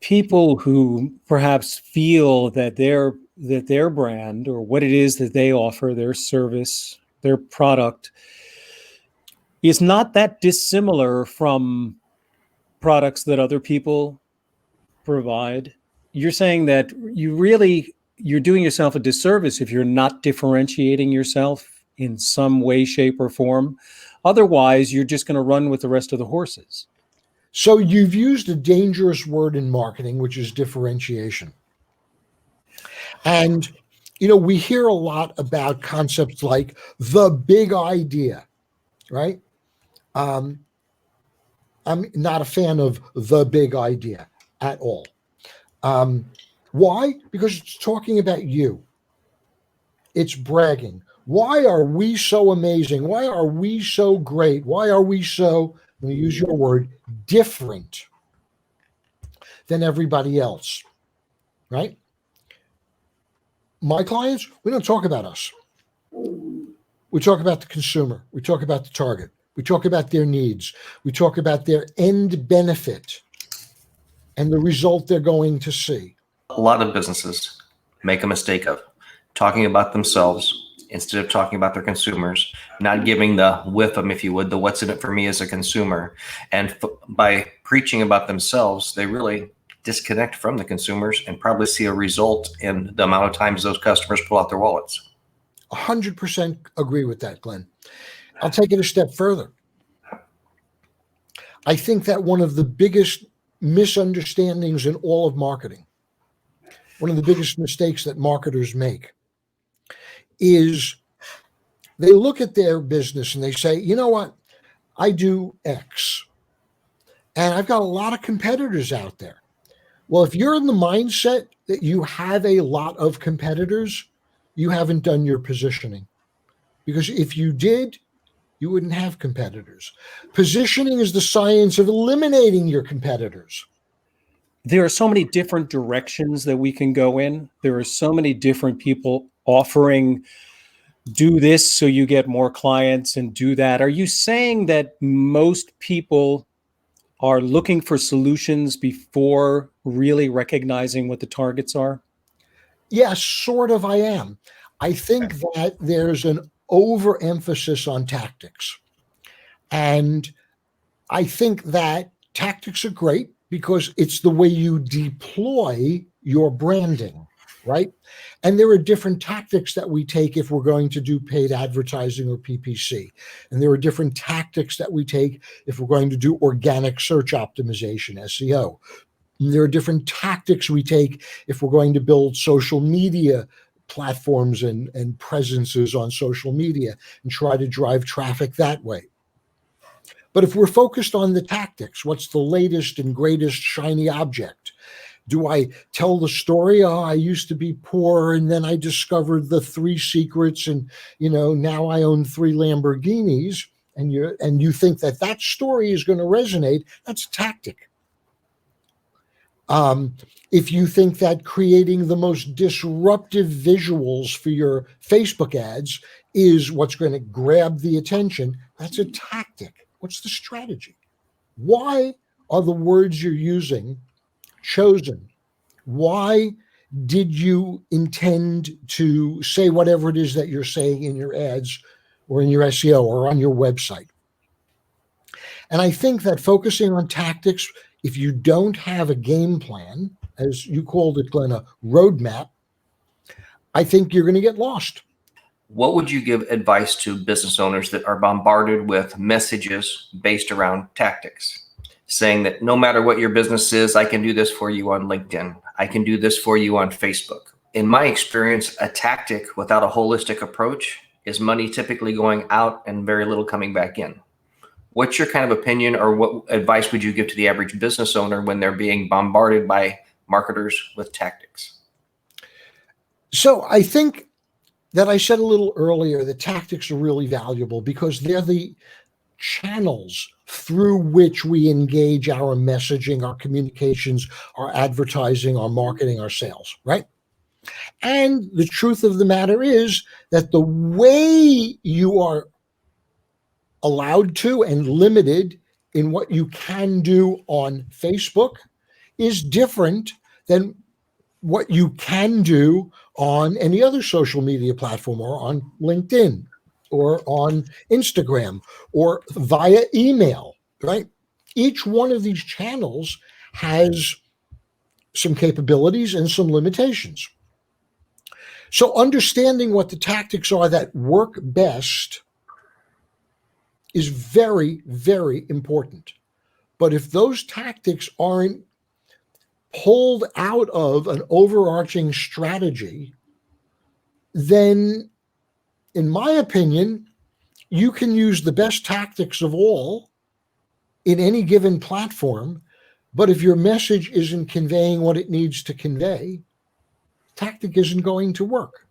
people who perhaps feel that their brand or what it is that they offer, their service, their product, is not that dissimilar from products that other people provide. You're saying that you're doing yourself a disservice if you're not differentiating yourself in some way, shape, or form. Otherwise, you're just going to run with the rest of the horses. So you've used a dangerous word in marketing, which is differentiation. And, we hear a lot about concepts like the big idea, right? I'm not a fan of the big idea at all. Why? Because it's talking about you. It's bragging. Why are we so amazing? Why are we so great? Why are we so, let me use your word, different than everybody else, right? My clients, we don't talk about us. We talk about the consumer. We talk about the target. We talk about their needs. We talk about their end benefit and the result they're going to see. A lot of businesses make a mistake of talking about themselves instead of talking about their consumers, not giving the with them, if you would, the what's in it for me as a consumer. And by preaching about themselves, they really disconnect from the consumers and probably see a result in the amount of times those customers pull out their wallets. 100% agree with that, Glenn. I'll take it a step further. I think that one of the biggest misunderstandings in all of marketing, one of the biggest mistakes that marketers make, is they look at their business and they say, you know what, I do X, and I've got a lot of competitors out there. Well, if you're in the mindset that you have a lot of competitors, you haven't done your positioning. Because if you did, you wouldn't have competitors. Positioning is the science of eliminating your competitors. There are so many different directions that we can go in. There are so many different people offering, do this so you get more clients and do that. Are you saying that most people are looking for solutions before really recognizing what the targets are? Yes, sort of I am. I think that there's an overemphasis on tactics. And I think that tactics are great because it's the way you deploy your branding, right? And there are different tactics that we take if we're going to do paid advertising or PPC. And there are different tactics that we take if we're going to do organic search optimization, SEO. And there are different tactics we take if we're going to build social media platforms and presences on social media and try to drive traffic that way. But if we're focused on the tactics, what's the latest and greatest shiny object? Do I tell the story? Oh, I used to be poor and then I discovered the 3 secrets and, now I own 3 Lamborghinis, and you think that story is going to resonate. That's a tactic. If you think that creating the most disruptive visuals for your Facebook ads is what's going to grab the attention, that's a tactic. What's the strategy? Why are the words you're using chosen? Why did you intend to say whatever it is that you're saying in your ads or in your SEO or on your website? And I think that focusing on tactics, if you don't have a game plan, as you called it, Glenn, a roadmap, I think you're going to get lost. What would you give advice to business owners that are bombarded with messages based around tactics, saying that no matter what your business is, I can do this for you on LinkedIn. I can do this for you on Facebook. In my experience, a tactic without a holistic approach is money typically going out and very little coming back in. What's your kind of opinion, or what advice would you give to the average business owner when they're being bombarded by marketers with tactics? So I think that I said a little earlier that tactics are really valuable because they're the channels through which we engage our messaging, our communications, our advertising, our marketing, our sales, right? And the truth of the matter is that the way you are allowed to and limited in what you can do on Facebook is different than what you can do on any other social media platform, or on LinkedIn, or on Instagram, or via email, right? Each one of these channels has some capabilities and some limitations. So understanding what the tactics are that work best is very, very important. But if those tactics aren't pulled out of an overarching strategy, then, in my opinion, you can use the best tactics of all in any given platform, but if your message isn't conveying what it needs to convey, tactic isn't going to work.